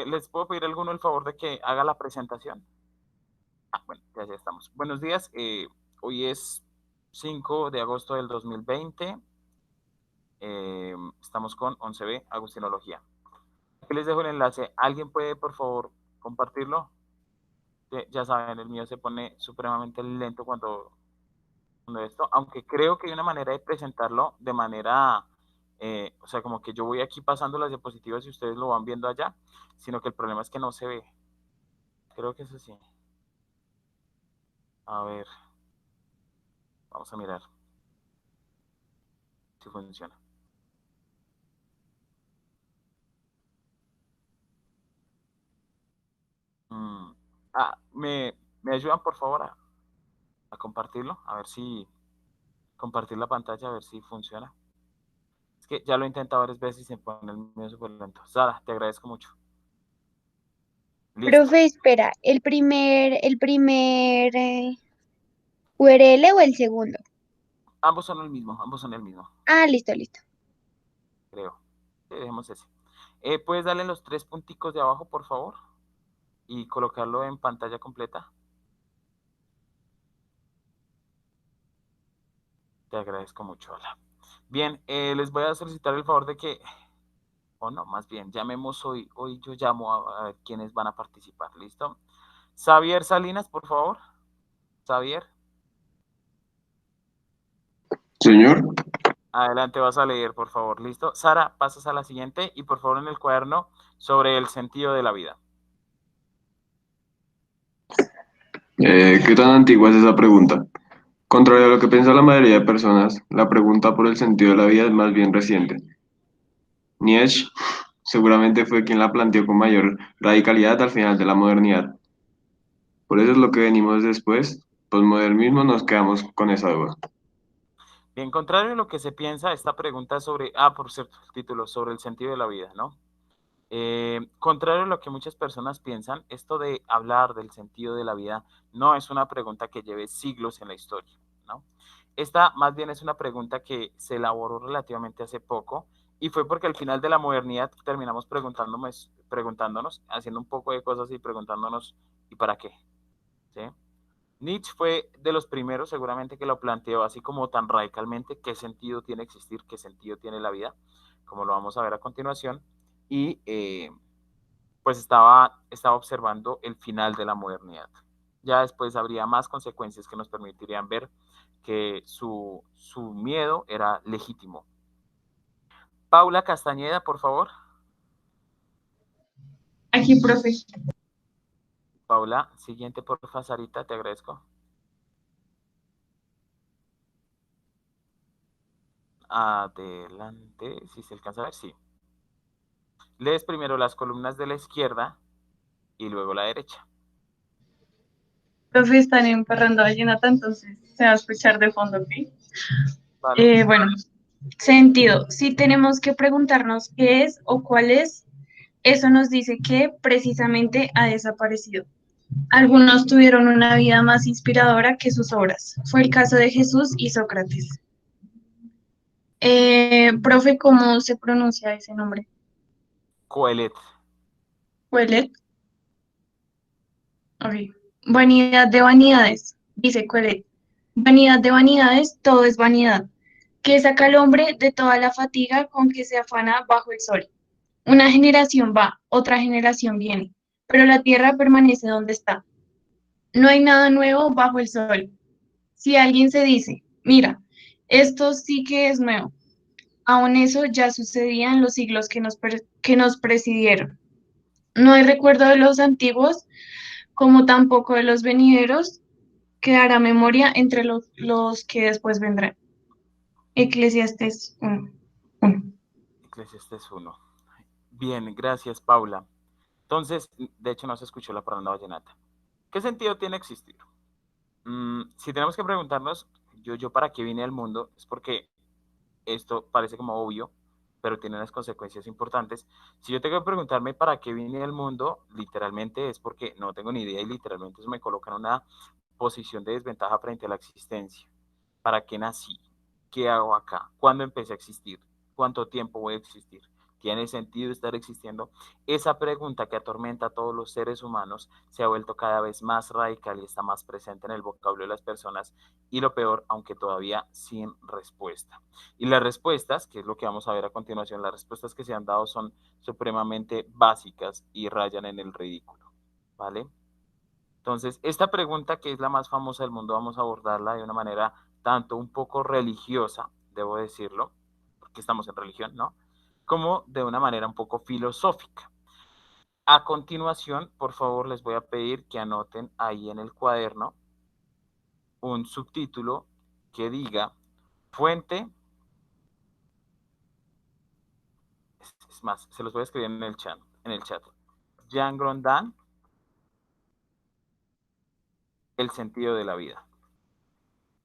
¿Les puedo pedir a alguno el favor de que haga la presentación? Ah, bueno, ya estamos. Buenos días. Hoy es 5 de agosto del 2020. Estamos con 11B, Agustinología. Aquí les dejo el enlace. ¿Alguien puede, por favor, compartirlo? Que ya saben, el mío se pone supremamente lento cuando esto, aunque creo que hay una manera de presentarlo de manera, o sea, como que yo voy aquí pasando las diapositivas y ustedes lo van viendo allá, sino que el problema es que no se ve. Creo que es así. A ver, vamos a mirar si funciona. Mm. ¿Me ayudan por favor a compartirlo? A ver si compartir la pantalla, a ver si funciona. Es que ya lo he intentado varias veces y se pone el mío súper lento. Sara, te agradezco mucho. Listo. Profe, espera, el primer URL o el segundo. Ambos son el mismo, ambos son el mismo, Ah, listo, listo. creo. Sí, dejemos ese. ¿Puedes darle los tres punticos de abajo, por favor? Y colocarlo en pantalla completa. Te agradezco mucho, hola. Bien, les voy a solicitar el favor de que, o no, más bien, llamemos hoy yo llamo a ver quiénes van a participar, ¿listo? Xavier Salinas, por favor. Xavier, Señor, adelante vas a leer, por favor, ¿listo? Sara, pasas a la siguiente y por favor en el cuaderno sobre el sentido de la vida. ¿qué tan antigua es esa pregunta? Contrario a lo que piensa la mayoría de personas, la pregunta por el sentido de la vida es más bien reciente. Nietzsche seguramente fue quien la planteó con mayor radicalidad al final de la modernidad. Por eso es lo que venimos después, posmodernismo, nos quedamos con esa duda. Bien, contrario a lo que se piensa, esta pregunta sobre, por cierto, el título, sobre el sentido de la vida, ¿no? Contrario a lo que muchas personas piensan, esto de hablar del sentido de la vida no es una pregunta que lleve siglos en la historia, ¿no? Esta más bien es una pregunta que se elaboró relativamente hace poco y fue porque al final de la modernidad terminamos preguntándonos, haciendo un poco de cosas y preguntándonos, ¿y para qué? ¿Sí? Nietzsche fue de los primeros seguramente que lo planteó así como tan radicalmente, qué sentido tiene existir, qué sentido tiene la vida, como lo vamos a ver a continuación, y pues estaba observando el final de la modernidad. Ya después habría más consecuencias que nos permitirían ver que su miedo era legítimo. Paula Castañeda, por favor. Aquí, profe. Paula, siguiente, porfa, Sarita, te agradezco. Adelante, si se alcanza a ver, sí. Lees primero las columnas de la izquierda y luego la derecha. Profe, están emperrando a Jonathan, entonces se va a escuchar de fondo, ¿ok? Vale. Bueno, sentido. Si tenemos que preguntarnos qué es o cuál es, eso nos dice que precisamente ha desaparecido. Algunos tuvieron una vida más inspiradora que sus obras. Fue el caso de Jesús y Sócrates. Profe, ¿cómo se pronuncia ese nombre? Coelet. Coelet. Ok. Vanidad de vanidades, dice Coelet. Vanidad de vanidades, todo es vanidad. Que saca al hombre de toda la fatiga con que se afana bajo el sol. Una generación va, otra generación viene, pero la tierra permanece donde está. No hay nada nuevo bajo el sol. Si alguien se dice, mira, esto sí que es nuevo, aun eso ya sucedía en los siglos que nos presidieron. No hay recuerdo de los antiguos, como tampoco de los venideros, quedará memoria entre los que después vendrán. Eclesiastes 1. Eclesiastes 1. Bien, gracias, Paula. Entonces, de hecho, no se escuchó la parranda vallenata. ¿Qué sentido tiene existir? Si tenemos que preguntarnos, yo para qué vine al mundo, es porque esto parece como obvio, pero tiene unas consecuencias importantes. Si yo tengo que preguntarme para qué vine al mundo, literalmente es porque no tengo ni idea y literalmente eso me coloca en una posición de desventaja frente a la existencia. ¿Para qué nací? ¿Qué hago acá? ¿Cuándo empecé a existir? ¿Cuánto tiempo voy a existir? ¿Tiene sentido estar existiendo? Esa pregunta que atormenta a todos los seres humanos se ha vuelto cada vez más radical y está más presente en el vocablo de las personas y lo peor, aunque todavía sin respuesta. Y las respuestas, que es lo que vamos a ver a continuación, las respuestas que se han dado son supremamente básicas y rayan en el ridículo, ¿vale? Entonces, esta pregunta, que es la más famosa del mundo, vamos a abordarla de una manera tanto un poco religiosa, debo decirlo, porque estamos en religión, ¿no? Como de una manera un poco filosófica. A continuación, por favor, les voy a pedir que anoten ahí en el cuaderno un subtítulo que diga fuente, es más, se los voy a escribir en el chat. Jean Grondin, el sentido de la vida.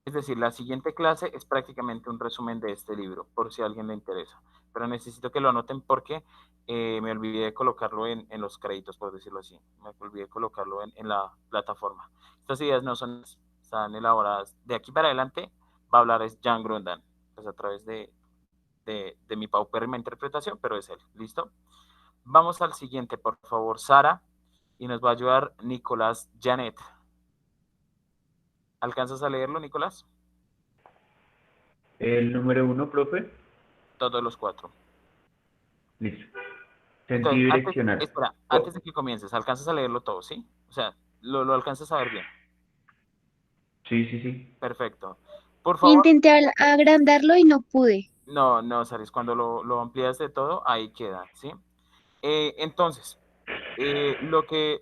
Es decir, la siguiente clase es prácticamente un resumen de este libro, por si a alguien le interesa. Pero necesito que lo anoten porque me olvidé de colocarlo en los créditos, por decirlo así. Me olvidé de colocarlo en la plataforma. Estas ideas no son, están elaboradas. De aquí para adelante va a hablar es Jean Grondin, pues a través de mi paupérrima interpretación, pero es él. ¿Listo? Vamos al siguiente, por favor, Sara, y nos va a ayudar Nicolás Janet. ¿Alcanzas a leerlo, Nicolás? El número 1, profe. Todos los 4. Listo. Entonces, Sentido direccional. antes de que comiences, alcanzas a leerlo todo, ¿sí? O sea, lo alcanzas a ver bien. Sí, sí, sí. Perfecto. Por favor, Intenté agrandarlo y no pude. no, Saris, cuando lo amplías de todo, ahí queda, ¿sí? Entonces, lo que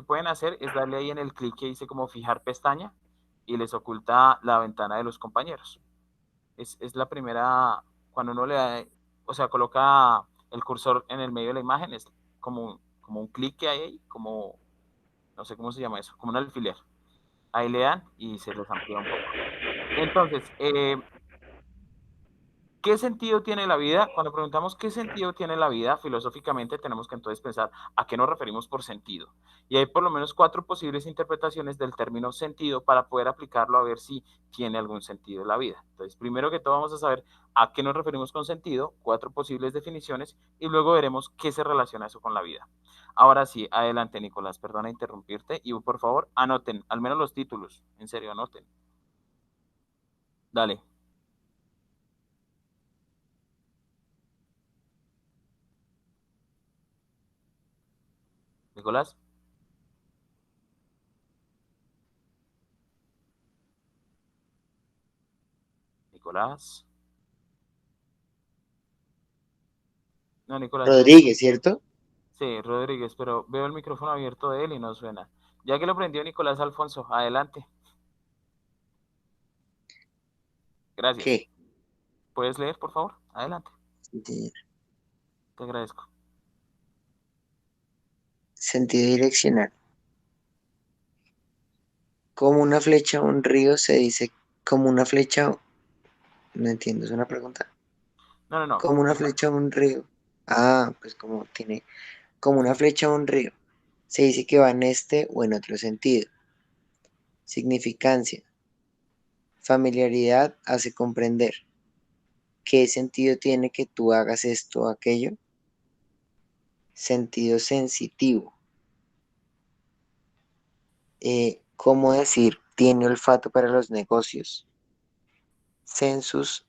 pueden hacer es darle ahí en el clic que dice como fijar pestaña y les oculta la ventana de los compañeros. Es la primera, cuando uno le da, o sea, coloca el cursor en el medio de la imagen, es como un clic que hay ahí, como, no sé cómo se llama eso, como un alfiler. Ahí le dan y se les amplía un poco. Entonces, ¿qué sentido tiene la vida? Cuando preguntamos qué sentido tiene la vida, filosóficamente tenemos que entonces pensar a qué nos referimos por sentido. Y hay por lo menos 4 posibles interpretaciones del término sentido para poder aplicarlo a ver si tiene algún sentido la vida. Entonces, primero que todo vamos a saber a qué nos referimos con sentido, 4 posibles definiciones, y luego veremos qué se relaciona eso con la vida. Ahora sí, adelante, Nicolás, perdona interrumpirte, y por favor anoten, al menos los títulos, en serio, anoten. Dale. Nicolás. Nicolás. No, Nicolás, no. Rodríguez, ¿cierto? Sí, Rodríguez, pero veo el micrófono abierto de él y no suena. Ya que lo prendió Nicolás Alfonso, adelante. Gracias. ¿Qué? ¿Puedes leer, por favor? Adelante. Sentido Te agradezco. sentido direccional. Como una flecha a un río se dice como una flecha. No entiendo, es una pregunta. No. Como una flecha a un río. Ah, pues como tiene. Como una flecha a un río. Se dice que va en este o en otro sentido. Significancia. Familiaridad hace comprender. ¿Qué sentido tiene que tú hagas esto o aquello? Sentido sensitivo. ¿Cómo decir? Tiene olfato para los negocios. Sensus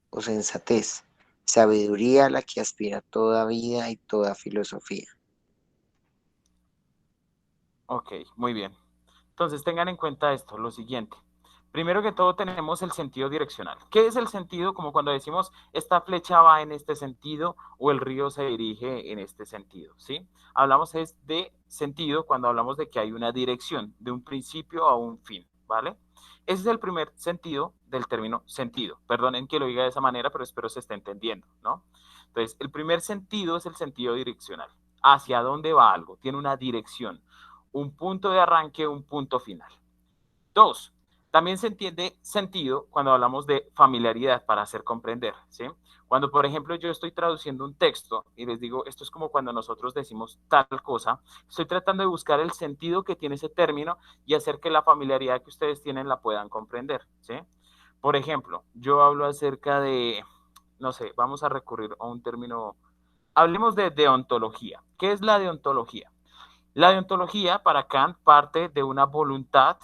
o sensatez. Sabiduría a la que aspira toda vida y toda filosofía. Ok, muy bien. Entonces tengan en cuenta esto, lo siguiente. Primero que todo tenemos el sentido direccional. ¿Qué es el sentido? Como cuando decimos esta flecha va en este sentido o el río se dirige en este sentido, ¿sí? Hablamos es de sentido cuando hablamos de que hay una dirección, de un principio a un fin, ¿vale? Ese es el primer sentido del término sentido. Perdonen que lo diga de esa manera, pero espero se esté entendiendo, ¿no? Entonces, el primer sentido es el sentido direccional. ¿Hacia dónde va algo? Tiene una dirección, un punto de arranque, un punto final. 2. También se entiende sentido cuando hablamos de familiaridad para hacer comprender, ¿sí? Cuando, por ejemplo, yo estoy traduciendo un texto y les digo, esto es como cuando nosotros decimos tal cosa, estoy tratando de buscar el sentido que tiene ese término y hacer que la familiaridad que ustedes tienen la puedan comprender, ¿sí? Por ejemplo, yo hablo acerca de, no sé, vamos a recurrir a un término Hablemos de deontología. ¿Qué es la deontología? La deontología para Kant parte de una voluntad,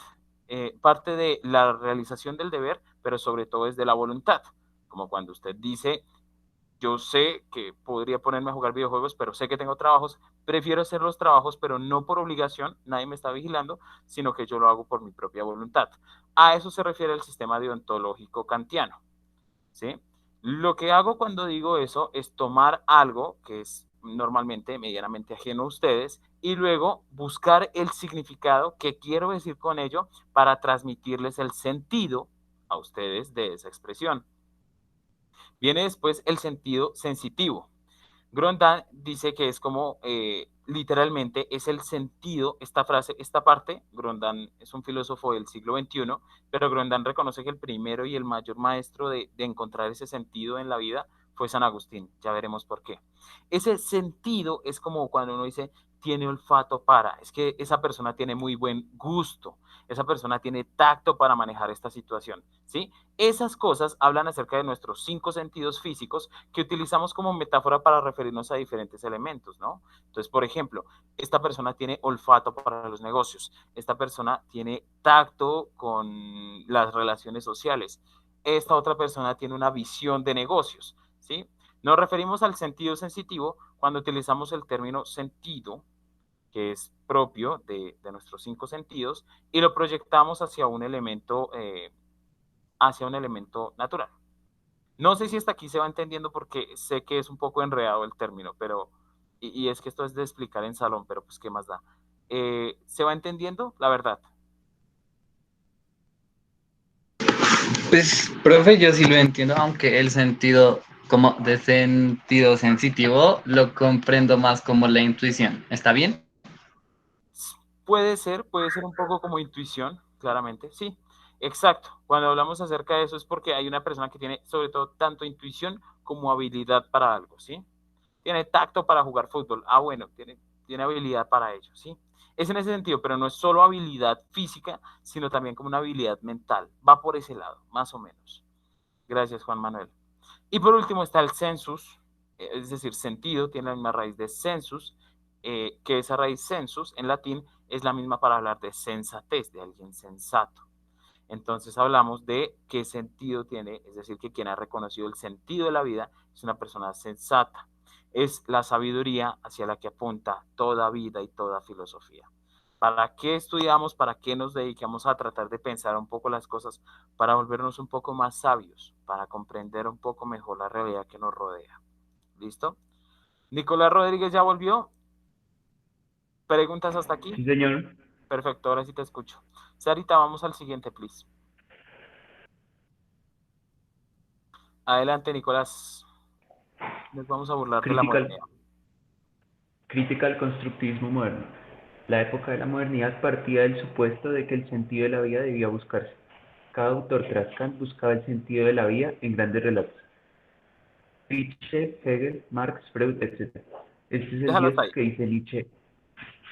parte de la realización del deber, pero sobre todo es de la voluntad. Como cuando usted dice, yo sé que podría ponerme a jugar videojuegos, pero sé que tengo trabajos, prefiero hacer los trabajos, pero no por obligación, nadie me está vigilando, sino que yo lo hago por mi propia voluntad. A eso se refiere el sistema deontológico kantiano, ¿sí? Lo que hago cuando digo eso es tomar algo que es normalmente medianamente ajeno a ustedes y luego buscar el significado que quiero decir con ello para transmitirles el sentido a ustedes de esa expresión. Viene después el sentido sensitivo. Grondan dice que es como literalmente es el sentido, esta frase, esta parte. Grondan es un filósofo del siglo XXI, pero Grondan reconoce que el primero y el mayor maestro de encontrar ese sentido en la vida fue San Agustín. Ya veremos por qué. Ese sentido es como cuando uno dice tiene olfato para, es que esa persona tiene muy buen gusto, esa persona tiene tacto para manejar esta situación, ¿sí? Esas cosas hablan acerca de nuestros 5 sentidos físicos que utilizamos como metáfora para referirnos a diferentes elementos, ¿no? Entonces, por ejemplo, esta persona tiene olfato para los negocios, esta persona tiene tacto con las relaciones sociales, esta otra persona tiene una visión de negocios, ¿sí? Nos referimos al sentido sensitivo cuando utilizamos el término sentido, que es propio de nuestros 5 sentidos, y lo proyectamos hacia un elemento natural. No sé si hasta aquí se va entendiendo porque sé que es un poco enredado el término, pero, y es que esto es de explicar en salón, pero pues qué más da. ¿Se va entendiendo? La verdad. Pues, profe, yo sí lo entiendo, aunque el sentido como de sentido sensitivo lo comprendo más como la intuición. ¿Está bien? Puede ser un poco como intuición, claramente, sí, exacto. Cuando hablamos acerca de eso es porque hay una persona que tiene sobre todo tanto intuición como habilidad para algo, ¿sí? Tiene tacto para jugar fútbol, bueno, tiene habilidad para ello, ¿sí? Es en ese sentido, pero no es solo habilidad física, sino también como una habilidad mental. Va por ese lado, más o menos. Gracias, Juan Manuel. Y por último está el sensus, es decir, sentido, tiene la misma raíz de sensus, que esa raíz sensus en latín es la misma para hablar de sensatez, de alguien sensato. Entonces hablamos de qué sentido tiene, es decir, que quien ha reconocido el sentido de la vida es una persona sensata. Es la sabiduría hacia la que apunta toda vida y toda filosofía. ¿Para qué estudiamos? ¿Para qué nos dedicamos a tratar de pensar un poco las cosas? Para volvernos un poco más sabios, para comprender un poco mejor la realidad que nos rodea. ¿Listo? Nicolás Rodríguez ya volvió. ¿Preguntas hasta aquí? Sí, señor. Perfecto, ahora sí te escucho. Sarita, vamos al siguiente, please. Adelante, Nicolás. Nos vamos a burlar de la Crítica modernidad. al, crítica al constructivismo moderno. La época de la modernidad partía del supuesto de que el sentido de la vida debía buscarse. Cada autor tras Kant buscaba el sentido de la vida en grandes relatos. Nietzsche, Hegel, Marx, Freud, etc. Este es el Déjalo Dios hasta ahí. que dice Nietzsche.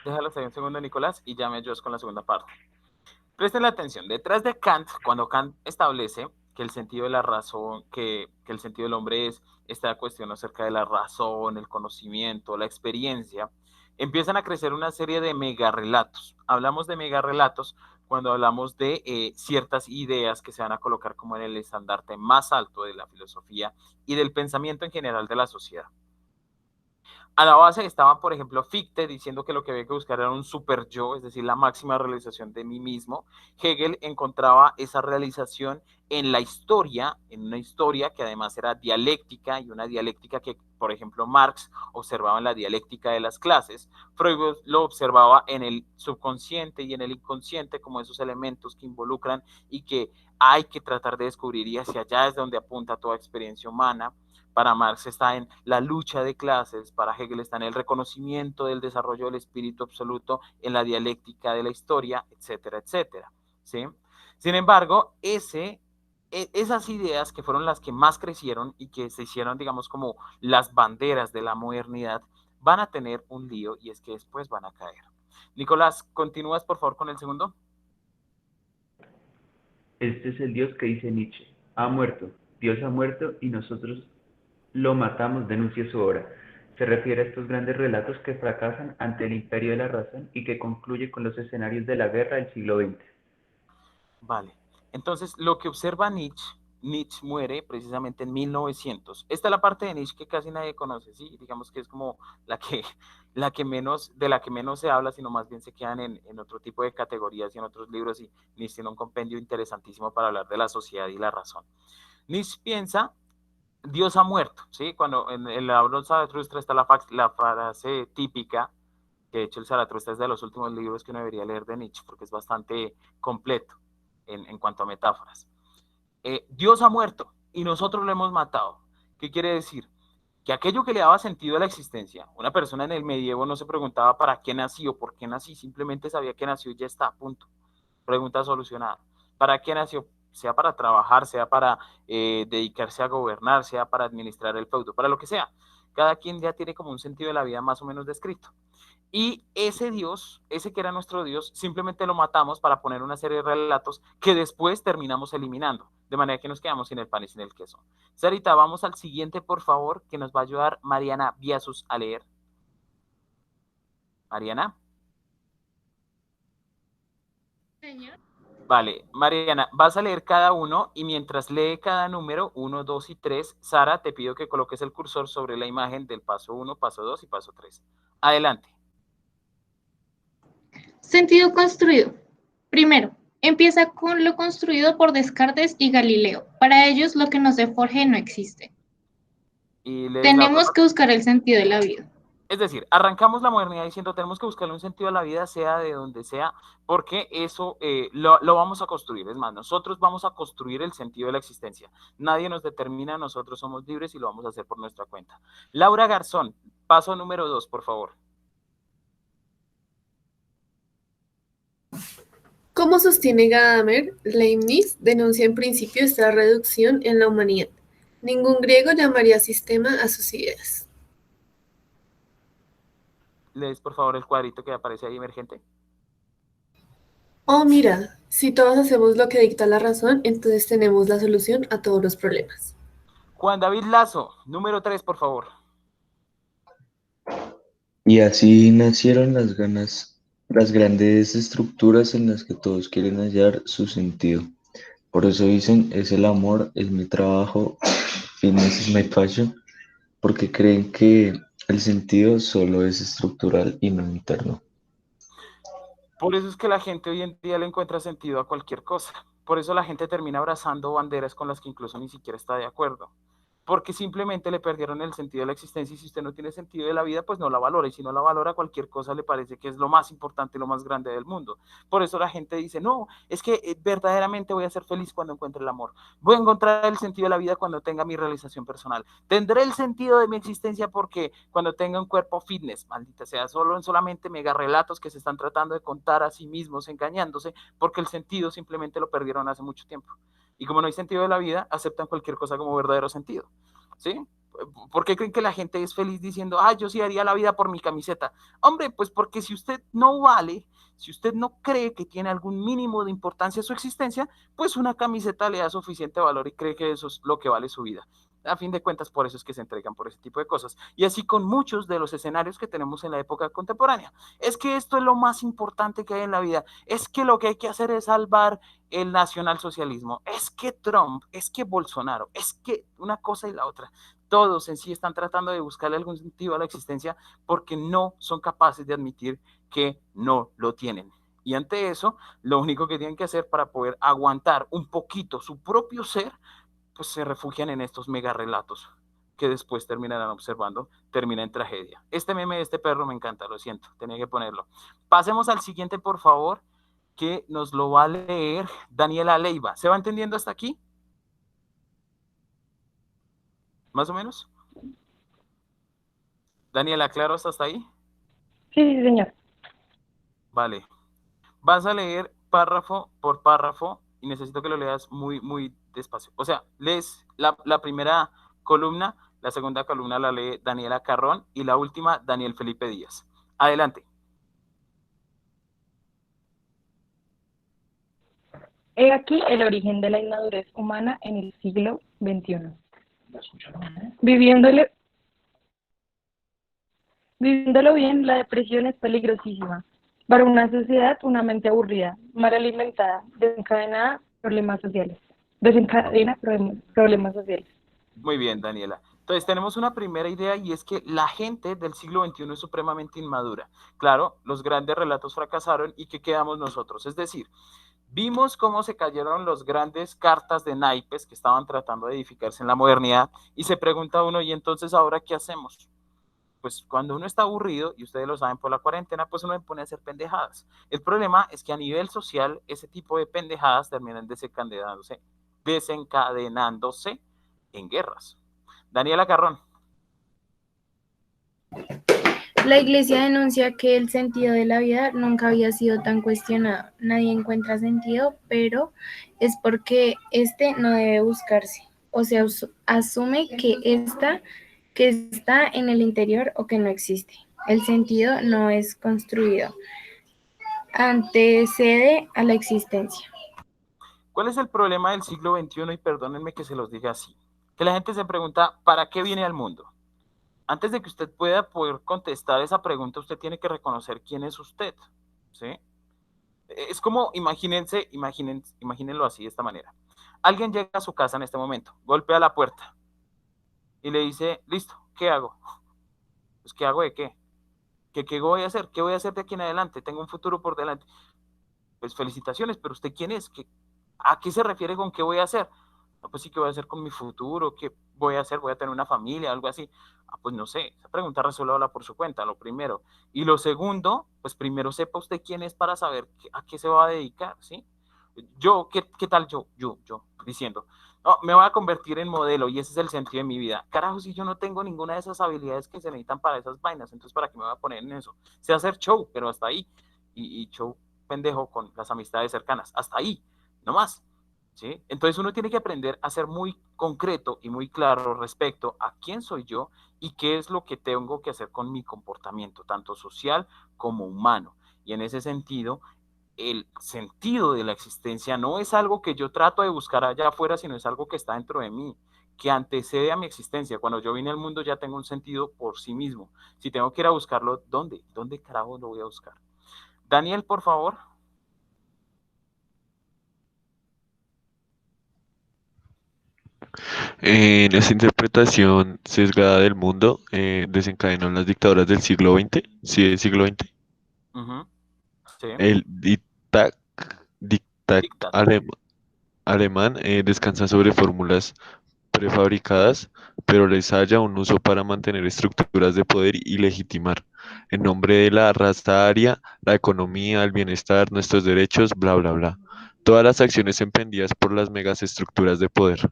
Déjalo hasta ahí un segundo, Nicolás, y ya me ayudas con la segunda parte. Presten la atención. Detrás de Kant, cuando Kant establece que el sentido de la razón, que el sentido del hombre es esta cuestión acerca de la razón, el conocimiento, la experiencia, empiezan a crecer una serie de megarrelatos. Hablamos de megarrelatos cuando hablamos de ciertas ideas que se van a colocar como en el estandarte más alto de la filosofía y del pensamiento en general de la sociedad. A la base estaban, por ejemplo, Fichte diciendo que lo que había que buscar era un super yo, es decir, la máxima realización de mí mismo. Hegel encontraba esa realización en la historia, en una historia que además era dialéctica y una dialéctica que, por ejemplo, Marx observaba en la dialéctica de las clases. Freud lo observaba en el subconsciente y en el inconsciente como esos elementos que involucran y que hay que tratar de descubrir y hacia allá es donde apunta toda experiencia humana. Para Marx está en la lucha de clases, para Hegel está en el reconocimiento del desarrollo del espíritu absoluto, en la dialéctica de la historia, etcétera, etcétera. ¿Sí? Sin embargo, esas ideas que fueron las que más crecieron y que se hicieron, digamos, como las banderas de la modernidad, van a tener un lío y es que después van a caer. Nicolás, ¿continúas por favor con el segundo? Este es el Dios que dice Nietzsche. Ha muerto. Dios ha muerto y nosotros lo matamos, denuncia su obra. Se refiere a estos grandes relatos que fracasan ante el imperio de la razón y que concluye con los escenarios de la guerra del siglo XX. Vale. Entonces, lo que observa Nietzsche, Nietzsche muere precisamente en 1900. Esta es la parte de Nietzsche que casi nadie conoce, ¿sí? Digamos que es como la que, de la que menos se habla, sino más bien se quedan en otro tipo de categorías y en otros libros, y Nietzsche tiene un compendio interesantísimo para hablar de la sociedad y la razón. Nietzsche piensa, Dios ha muerto, ¿sí? Cuando en la obra Zaratustra está la frase típica, que de hecho el Zaratustra es de los últimos libros que uno debería leer de Nietzsche, porque es bastante completo en cuanto a metáforas. Dios ha muerto y nosotros lo hemos matado. ¿Qué quiere decir? Que aquello que le daba sentido a la existencia, una persona en el medievo no se preguntaba para qué nací o por qué nací, simplemente sabía que nació y ya está, punto. Pregunta solucionada. ¿Para qué nació? Sea para trabajar, sea para dedicarse a gobernar, sea para administrar el feudo, para lo que sea. Cada quien ya tiene como un sentido de la vida más o menos descrito. Y ese Dios, ese que era nuestro Dios, simplemente lo matamos para poner una serie de relatos que después terminamos eliminando, de manera que nos quedamos sin el pan y sin el queso. Sarita, vamos al siguiente, por favor, que nos va a ayudar Mariana Biasus a leer. Mariana. Señor. Vale, Mariana, vas a leer cada uno y mientras lee cada número, 1, 2 y 3, Sara, te pido que coloques el cursor sobre la imagen del paso 1, paso 2 y paso 3. Adelante. Sentido construido. Primero, empieza con lo construido por Descartes y Galileo. Para ellos, lo que no se forje no existe. Y lees la otra Tenemos parte. que buscar el sentido de la vida. Es decir, arrancamos la modernidad diciendo tenemos que buscarle un sentido a la vida, sea de donde sea, porque eso lo vamos a construir. Es más, nosotros vamos a construir el sentido de la existencia. Nadie nos determina, nosotros somos libres y lo vamos a hacer por nuestra cuenta. Laura Garzón, paso número 2, por favor. Como sostiene Gadamer, Leibniz denuncia en principio esta reducción en la humanidad. Ningún griego llamaría sistema a sus ideas. Lees, por favor, el cuadrito que aparece ahí emergente. Oh, mira, si todos hacemos lo que dicta la razón, entonces tenemos la solución a todos los problemas. Juan David Lazo, número 3, por favor. Y así nacieron las grandes estructuras en las que todos quieren hallar su sentido. Por eso dicen, es el amor, es mi trabajo, fitness is my passion, porque creen que el sentido solo es estructural y no interno. Por eso es que la gente hoy en día le encuentra sentido a cualquier cosa. Por eso la gente termina abrazando banderas con las que incluso ni siquiera está de acuerdo. Porque simplemente le perdieron el sentido de la existencia, y si usted no tiene sentido de la vida, pues no la valora, y si no la valora, cualquier cosa le parece que es lo más importante y lo más grande del mundo. Por eso la gente dice, no, es que verdaderamente voy a ser feliz cuando encuentre el amor, voy a encontrar el sentido de la vida cuando tenga mi realización personal, tendré el sentido de mi existencia porque cuando tenga un cuerpo fitness, maldita sea, solamente mega relatos que se están tratando de contar a sí mismos, engañándose, porque el sentido simplemente lo perdieron hace mucho tiempo. Y como no hay sentido de la vida, aceptan cualquier cosa como verdadero sentido. ¿Sí? ¿Por qué creen que la gente es feliz diciendo, yo sí haría la vida por mi camiseta? Hombre, pues porque si usted no vale, si usted no cree que tiene algún mínimo de importancia su existencia, pues una camiseta le da suficiente valor y cree que eso es lo que vale su vida. A fin de cuentas, por eso es que se entregan por ese tipo de cosas. Y así con muchos de los escenarios que tenemos en la época contemporánea. Es que esto es lo más importante que hay en la vida. Es que lo que hay que hacer es salvar el nacionalsocialismo. Es que Trump, es que Bolsonaro, es que una cosa y la otra. Todos en sí están tratando de buscarle algún sentido a la existencia porque no son capaces de admitir que no lo tienen. Y ante eso, lo único que tienen que hacer para poder aguantar un poquito su propio ser, pues se refugian en estos mega relatos que después terminarán observando, termina en tragedia. Este meme de este perro me encanta, lo siento, tenía que ponerlo. Pasemos al siguiente, por favor, que nos lo va a leer Daniela Leiva. ¿Se va entendiendo hasta aquí? ¿Más o menos? Daniela, ¿claro hasta ahí? Sí, señor. Vale. Vas a leer párrafo por párrafo y necesito que lo leas muy, muy despacio. O sea, lees la primera columna, la segunda columna la lee Daniela Carrón y la última Daniel Felipe Díaz. Adelante. He aquí el origen de la inmadurez humana en el siglo XXI. Viviéndole Viviéndolo bien, la depresión es peligrosísima. Para una sociedad, una mente aburrida, mal alimentada, desencadena problemas sociales. Muy bien, Daniela. Entonces, tenemos una primera idea y es que la gente del siglo XXI es supremamente inmadura. Claro, los grandes relatos fracasaron y ¿qué quedamos nosotros? Es decir, vimos cómo se cayeron los grandes cartas de naipes que estaban tratando de edificarse en la modernidad y se pregunta uno, ¿y entonces ahora qué hacemos? Pues cuando uno está aburrido, y ustedes lo saben por la cuarentena, pues uno se pone a hacer pendejadas. El problema es que a nivel social, ese tipo de pendejadas terminan desencadenándose en guerras. Daniela Carrón. La iglesia denuncia que el sentido de la vida nunca había sido tan cuestionado. Nadie encuentra sentido, pero es porque este no debe buscarse. O se asume que está en el interior o que no existe. El sentido no es construido, antecede a la existencia. ¿Cuál es el problema del siglo XXI? Y perdónenme que se los diga así. Que la gente se pregunta, ¿para qué viene al mundo? Antes de que usted pueda poder contestar esa pregunta, usted tiene que reconocer quién es usted, ¿sí? Es como, imagínenlo así, de esta manera. Alguien llega a su casa en este momento, golpea la puerta y le dice, listo, ¿qué hago? Pues, ¿qué hago de qué? ¿Qué voy a hacer? ¿Qué voy a hacer de aquí en adelante? Tengo un futuro por delante. Pues felicitaciones, pero ¿usted quién es? ¿A qué se refiere con qué voy a hacer? No, pues sí, ¿qué voy a hacer con mi futuro? ¿Qué voy a hacer? ¿Voy a tener una familia? Algo así. Pues no sé, esa pregunta resuélvala por su cuenta, lo primero. Y lo segundo, pues primero sepa usted quién es para saber a qué se va a dedicar, ¿sí? Yo, ¿qué tal yo, diciendo, no, me voy a convertir en modelo y ese es el sentido de mi vida. Carajo, si yo no tengo ninguna de esas habilidades que se necesitan para esas vainas, entonces ¿para qué me voy a poner en eso? Sé hacer show, pero hasta ahí. Y show pendejo con las amistades cercanas, hasta ahí, no más. ¿Sí? Entonces uno tiene que aprender a ser muy concreto y muy claro respecto a quién soy yo y qué es lo que tengo que hacer con mi comportamiento, tanto social como humano. Y en ese sentido, el sentido de la existencia no es algo que yo trato de buscar allá afuera, sino es algo que está dentro de mí, que antecede a mi existencia. Cuando yo vine al mundo ya tengo un sentido por sí mismo. Si tengo que ir a buscarlo, ¿dónde? ¿Dónde carajo lo voy a buscar? Daniel, por favor. En esta interpretación sesgada del mundo, desencadenó las dictaduras del siglo XX, sí, del siglo XX. Uh-huh. Sí. El dictat Dictat. alemán descansa sobre fórmulas prefabricadas, pero les halla un uso para mantener estructuras de poder y legitimar, en nombre de la raza aria, la economía, el bienestar, nuestros derechos, bla, bla, bla. Todas las acciones emprendidas por las megaestructuras de poder.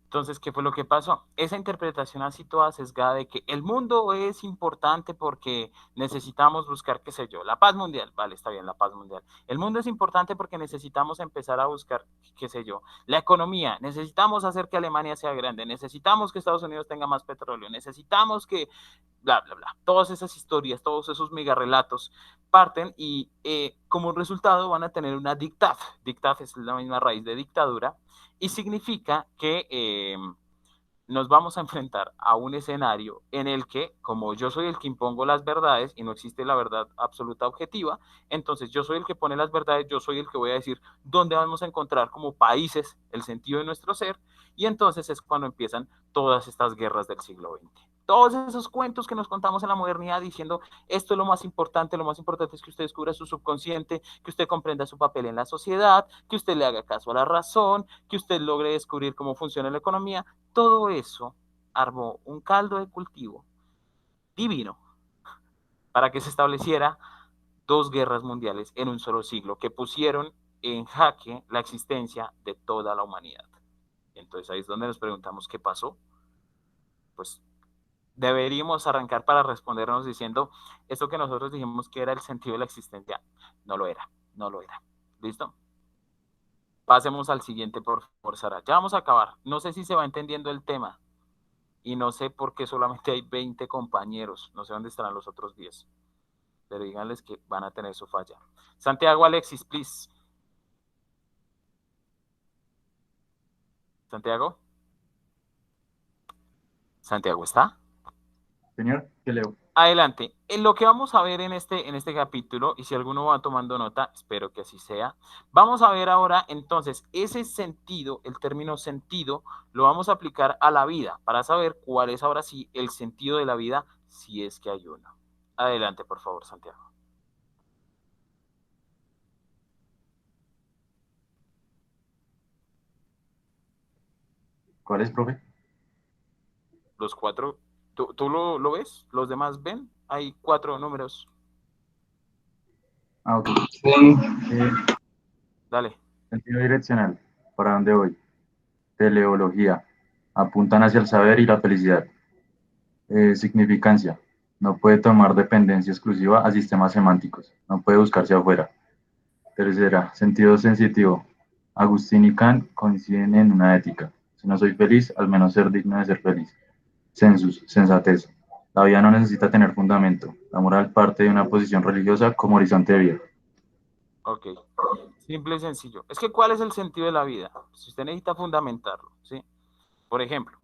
Entonces, ¿qué fue lo que pasó? Esa interpretación así toda sesgada de que el mundo es importante porque necesitamos buscar, qué sé yo, la paz mundial. Vale, está bien, la paz mundial. El mundo es importante porque necesitamos empezar a buscar, qué sé yo, la economía. Necesitamos hacer que Alemania sea grande. Necesitamos que Estados Unidos tenga más petróleo. Necesitamos que, bla, bla, bla. Todas esas historias, todos esos megarrelatos parten y como resultado van a tener una dictad. Dictad es la misma raíz de dictadura y significa que nos vamos a enfrentar a un escenario en el que, como yo soy el que impongo las verdades y no existe la verdad absoluta objetiva, entonces yo soy el que pone las verdades, yo soy el que voy a decir dónde vamos a encontrar como países el sentido de nuestro ser, y entonces es cuando empiezan todas estas guerras del siglo XX. Todos esos cuentos que nos contamos en la modernidad diciendo esto es lo más importante es que usted descubra su subconsciente, que usted comprenda su papel en la sociedad, que usted le haga caso a la razón, que usted logre descubrir cómo funciona la economía. Todo eso armó un caldo de cultivo divino para que se estableciera dos guerras mundiales en un solo siglo que pusieron en jaque la existencia de toda la humanidad. Entonces ahí es donde nos preguntamos qué pasó. Pues deberíamos arrancar para respondernos diciendo esto que nosotros dijimos que era el sentido de la existencia, no lo era, no lo era. ¿Listo? Pasemos al siguiente, por favor, Sara. Ya vamos a acabar. No sé si se va entendiendo el tema. Y no sé por qué solamente hay 20 compañeros. No sé dónde estarán los otros 10. Pero díganles que van a tener su falla. Santiago Alexis, please. Santiago. ¿Santiago está? Señor, ¿qué leo? Adelante. En lo que vamos a ver en este capítulo, y si alguno va tomando nota, espero que así sea, vamos a ver ahora entonces ese sentido, el término sentido, lo vamos a aplicar a la vida para saber cuál es ahora sí el sentido de la vida, si es que hay uno. Adelante, por favor, Santiago. ¿Cuál es, profe? Los cuatro, ¿tú lo ves? ¿Los demás ven? Hay 4 números. Ah, ok. Dale. Sentido direccional. ¿Para dónde voy? Teleología. Apuntan hacia el saber y la felicidad. Significancia. No puede tomar dependencia exclusiva a sistemas semánticos. No puede buscarse afuera. Tercera, sentido sensitivo. Agustín y Kant coinciden en una ética. Si no soy feliz, al menos ser digno de ser feliz. Sensus, sensatez. La vida no necesita tener fundamento. La moral parte de una posición religiosa como horizonte de vida. Ok. Simple y sencillo. Es que, ¿cuál es el sentido de la vida? Si usted necesita fundamentarlo, ¿sí? Por ejemplo,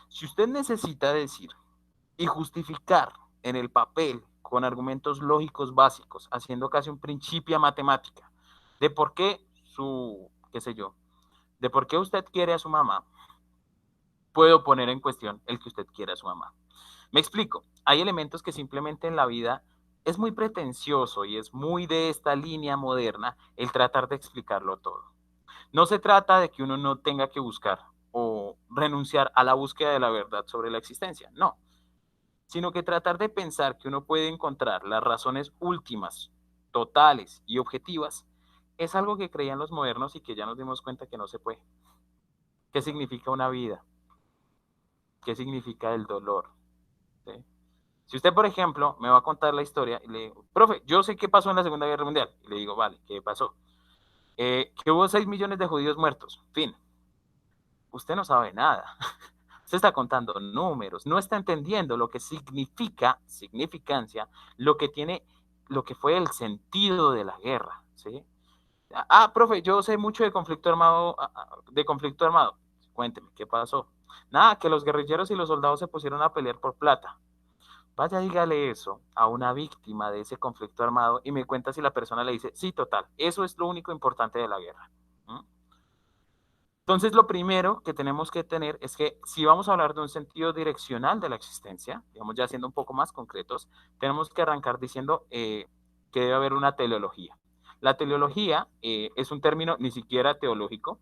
si usted necesita decir y justificar en el papel con argumentos lógicos básicos, haciendo casi un principio matemática, de por qué qué sé yo, de por qué usted quiere a su mamá, puedo poner en cuestión el que usted quiera a su mamá. Me explico, hay elementos que simplemente en la vida es muy pretencioso y es muy de esta línea moderna el tratar de explicarlo todo. No se trata de que uno no tenga que buscar o renunciar a la búsqueda de la verdad sobre la existencia, no, sino que tratar de pensar que uno puede encontrar las razones últimas, totales y objetivas, es algo que creían los modernos y que ya nos dimos cuenta que no se puede. ¿Qué significa una vida? ¿Qué significa el dolor? ¿Sí? Si usted, por ejemplo, me va a contar la historia y le digo, profe, yo sé qué pasó en la Segunda Guerra Mundial, y le digo, vale, ¿qué pasó? Que hubo 6 millones de judíos muertos, fin. Usted no sabe nada. Usted está contando números, no está entendiendo lo que significa, significancia, lo que tiene, lo que fue el sentido de la guerra, ¿sí? Ah, profe, yo sé mucho de conflicto armado, de conflicto armado. Cuénteme, ¿qué pasó? Nada, que los guerrilleros y los soldados se pusieron a pelear por plata. Vaya, dígale eso a una víctima de ese conflicto armado y me cuenta si la persona le dice, sí, total, eso es lo único importante de la guerra. ¿Mm? Entonces, lo primero que tenemos que tener es que si vamos a hablar de un sentido direccional de la existencia, digamos ya siendo un poco más concretos, tenemos que arrancar diciendo que debe haber una teleología. La teleología es un término ni siquiera teológico,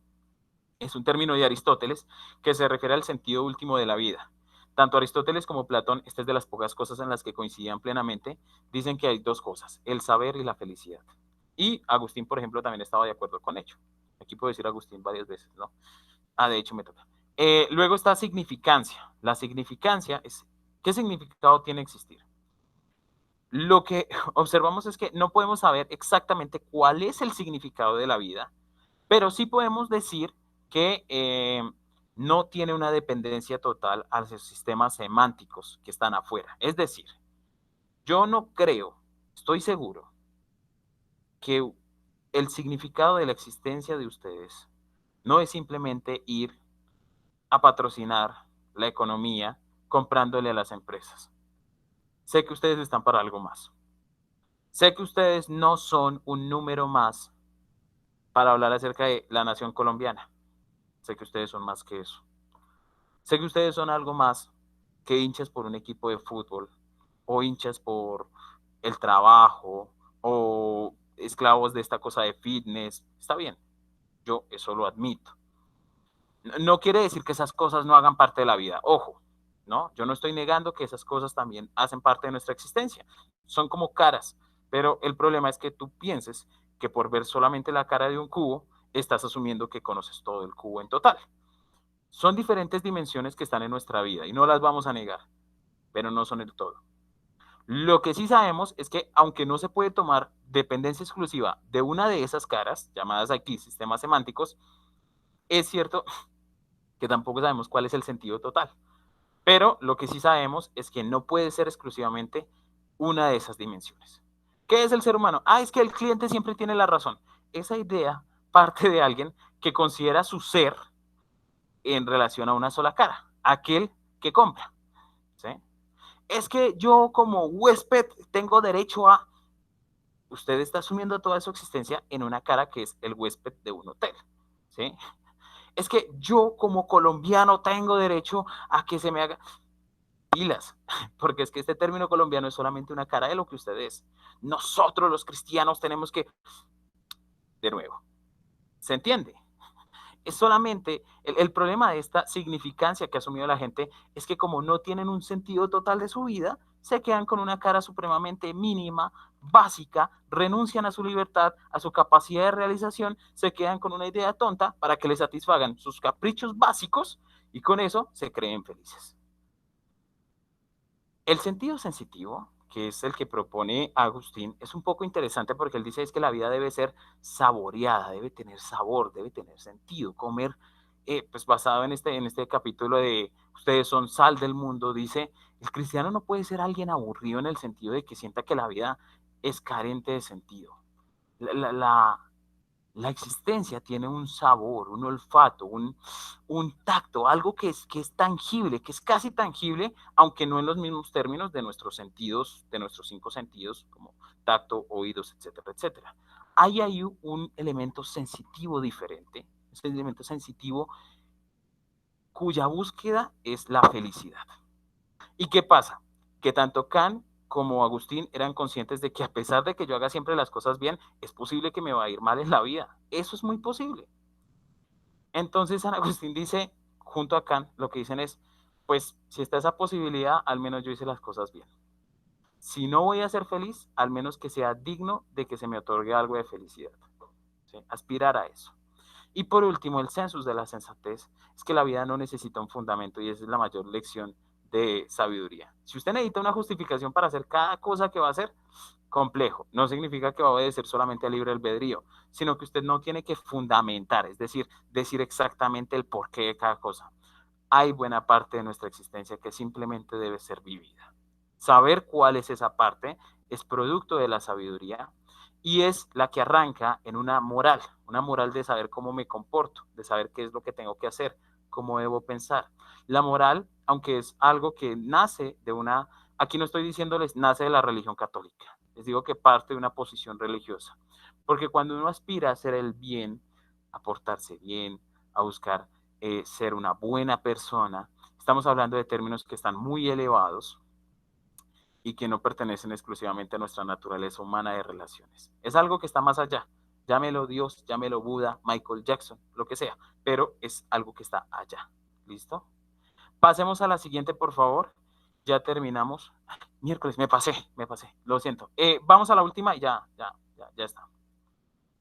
es un término de Aristóteles que se refiere al sentido último de la vida. Tanto Aristóteles como Platón, esta es de las pocas cosas en las que coincidían plenamente, dicen que hay 2 cosas, el saber y la felicidad. Y Agustín, por ejemplo, también estaba de acuerdo con ello. Aquí puedo decir Agustín varias veces, ¿no? Ah, de hecho me toca. Luego está significancia. La significancia es, ¿qué significado tiene existir? Lo que observamos es que no podemos saber exactamente cuál es el significado de la vida, pero sí podemos decir que no tiene una dependencia total a los sistemas semánticos que están afuera. Es decir, yo no creo, estoy seguro, que el significado de la existencia de ustedes no es simplemente ir a patrocinar la economía comprándole a las empresas. Sé que ustedes están para algo más. Sé que ustedes no son un número más para hablar acerca de la nación colombiana. Sé que ustedes son más que eso. Sé que ustedes son algo más que hinchas por un equipo de fútbol o hinchas por el trabajo o esclavos de esta cosa de fitness. Está bien, yo eso lo admito. No quiere decir que esas cosas no hagan parte de la vida. Ojo, ¿no? Yo no estoy negando que esas cosas también hacen parte de nuestra existencia. Son como caras, pero el problema es que tú pienses que por ver solamente la cara de un cubo, estás asumiendo que conoces todo el cubo en total. Son diferentes dimensiones que están en nuestra vida y no las vamos a negar, pero no son el todo. Lo que sí sabemos es que aunque no se puede tomar dependencia exclusiva de una de esas caras, llamadas aquí sistemas semánticos, es cierto que tampoco sabemos cuál es el sentido total. Pero lo que sí sabemos es que no puede ser exclusivamente una de esas dimensiones. ¿Qué es el ser humano? Ah, es que el cliente siempre tiene la razón. Esa idea parte de alguien que considera su ser en relación a una sola cara, aquel que compra. ¿Sí? es que yo como huésped tengo derecho a... Usted está asumiendo toda su existencia en una cara que es el huésped de un hotel, ¿sí? Es que yo como colombiano tengo derecho a que se me haga... Pilas, porque es que este término colombiano es solamente una cara de lo que usted es. Nosotros los cristianos tenemos que... De nuevo, ¿se entiende? Es solamente, el problema de esta significancia que ha asumido la gente es que como no tienen un sentido total de su vida, se quedan con una cara supremamente mínima, básica, renuncian a su libertad, a su capacidad de realización, se quedan con una idea tonta para que les satisfagan sus caprichos básicos y con eso se creen felices. El sentido sensitivo, que es el que propone Agustín, es un poco interesante porque él dice es que la vida debe ser saboreada, debe tener sabor, debe tener sentido. Comer, pues basado en este capítulo de ustedes son sal del mundo, dice, el cristiano no puede ser alguien aburrido en el sentido de que sienta que la vida es carente de sentido. La existencia tiene un sabor, un olfato, un tacto, algo que es tangible, que es casi tangible, aunque no en los mismos términos de nuestros sentidos, de nuestros 5 sentidos, como tacto, oídos, etcétera, etcétera. Hay ahí un elemento sensitivo diferente, ese elemento sensitivo cuya búsqueda es la felicidad. ¿Y qué pasa? Que tanto Kant como Agustín eran conscientes de que a pesar de que yo haga siempre las cosas bien, es posible que me va a ir mal en la vida. Eso es muy posible. Entonces San Agustín dice, junto a Kant, lo que dicen es, pues si está esa posibilidad, al menos yo hice las cosas bien. Si no voy a ser feliz, al menos que sea digno de que se me otorgue algo de felicidad. ¿Sí? Aspirar a eso. Y por último, el sensus de la sensatez es que la vida no necesita un fundamento y esa es la mayor lección de sabiduría. Si usted necesita una justificación para hacer cada cosa que va a hacer, complejo. No significa que va a obedecer solamente al libre albedrío, sino que usted no tiene que fundamentar, es decir, decir exactamente el porqué de cada cosa. Hay buena parte de nuestra existencia que simplemente debe ser vivida. Saber cuál es esa parte es producto de la sabiduría y es la que arranca en una moral de saber cómo me comporto, de saber qué es lo que tengo que hacer, cómo debo pensar. La moral, aunque es algo que nace de una, aquí no estoy diciéndoles nace de la religión católica, les digo que parte de una posición religiosa, porque cuando uno aspira a hacer el bien, a portarse bien, a buscar ser una buena persona, estamos hablando de términos que están muy elevados y que no pertenecen exclusivamente a nuestra naturaleza humana de relaciones. Es algo que está más allá. Llámelo Dios, llámelo Buda, Michael Jackson, lo que sea, pero es algo que está allá. ¿Listo? Pasemos a la siguiente, por favor. Ya terminamos. Ay, miércoles, me pasé, lo siento. Vamos a la última y ya está.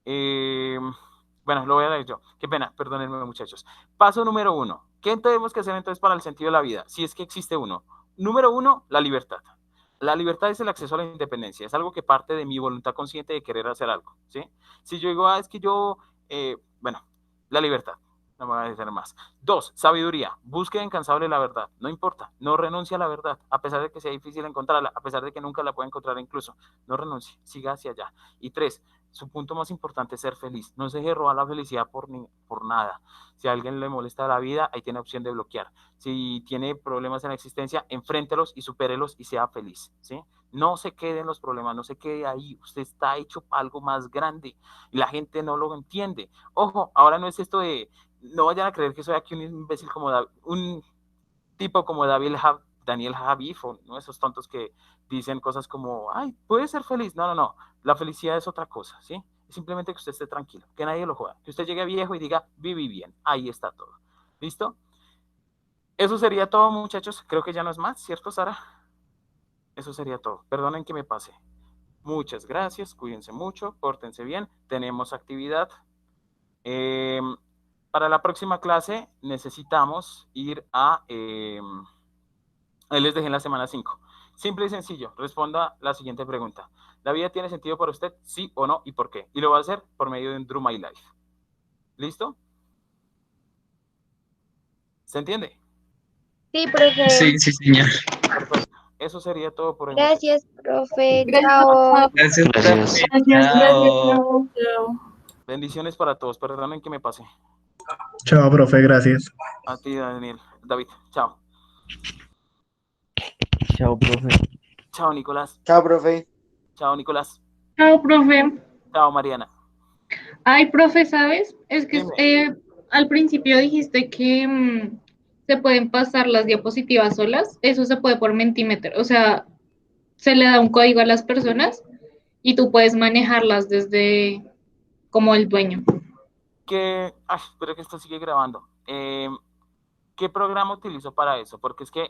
Bueno, lo voy a leer yo. Qué pena, perdónenme muchachos. Paso número 1. ¿Qué tenemos que hacer entonces para el sentido de la vida? Si es que existe uno. Número 1, la libertad. La libertad es el acceso a la independencia. Es algo que parte de mi voluntad consciente de querer hacer algo. ¿Sí? Si yo digo, es que yo, bueno, la libertad. No me voy a decir más. 2, sabiduría. Búsqueda incansable de la verdad. No importa. No renuncie a la verdad. A pesar de que sea difícil encontrarla. A pesar de que nunca la pueda encontrar incluso. No renuncie. Siga hacia allá. Y 3, su punto más importante es ser feliz. No se deje robar la felicidad por nada. Si a alguien le molesta la vida, ahí tiene opción de bloquear. Si tiene problemas en la existencia, enfréntelos y supérelos y sea feliz. ¿Sí? No se quede en los problemas, no se quede ahí. Usted está hecho para algo más grande y la gente no lo entiende. Ojo, ahora no es esto de, no vayan a creer que soy aquí un imbécil como un tipo como Daniel Javif, o ¿no? Esos tontos que dicen cosas como, ay, puede ser feliz. No, no, no. La felicidad es otra cosa, ¿sí? Es simplemente que usted esté tranquilo, que nadie lo joda, que usted llegue viejo y diga, viví bien. Ahí está todo. ¿Listo? Eso sería todo, muchachos. Creo que ya no es más, ¿cierto, Sara? Eso sería todo. Perdonen que me pase. Muchas gracias. Cuídense mucho. Pórtense bien. Tenemos actividad. Para la próxima clase necesitamos ir a... ahí les dejé en la semana 5. Simple y sencillo. Responda la siguiente pregunta. ¿La vida tiene sentido para usted? ¿Sí o no? ¿Y por qué? Y lo va a hacer por medio de un Drew My Life. ¿Listo? ¿Se entiende? Sí, profe. Sí, sí, señor. Perfecto. Eso sería todo por hoy. Gracias, profe. Gracias. Chao. Gracias, Gracias. profe. Gracias, Chao. Chao. Bendiciones para todos. Perdonen que me pase. Chao, profe, gracias. A ti, Daniel. David. Chao. Chao, profe. Chao, Nicolás. Chao, profe. Chao, Nicolás. Chao, profe. Chao, Mariana. Ay, profe, ¿sabes? Es que Dime. al principio dijiste que se pueden pasar las diapositivas solas. Eso se puede por Mentimeter. O sea, se le da un código a las personas y tú puedes manejarlas desde como el dueño. Espero que esto sigue grabando. ¿Qué programa utilizo para eso? Porque es que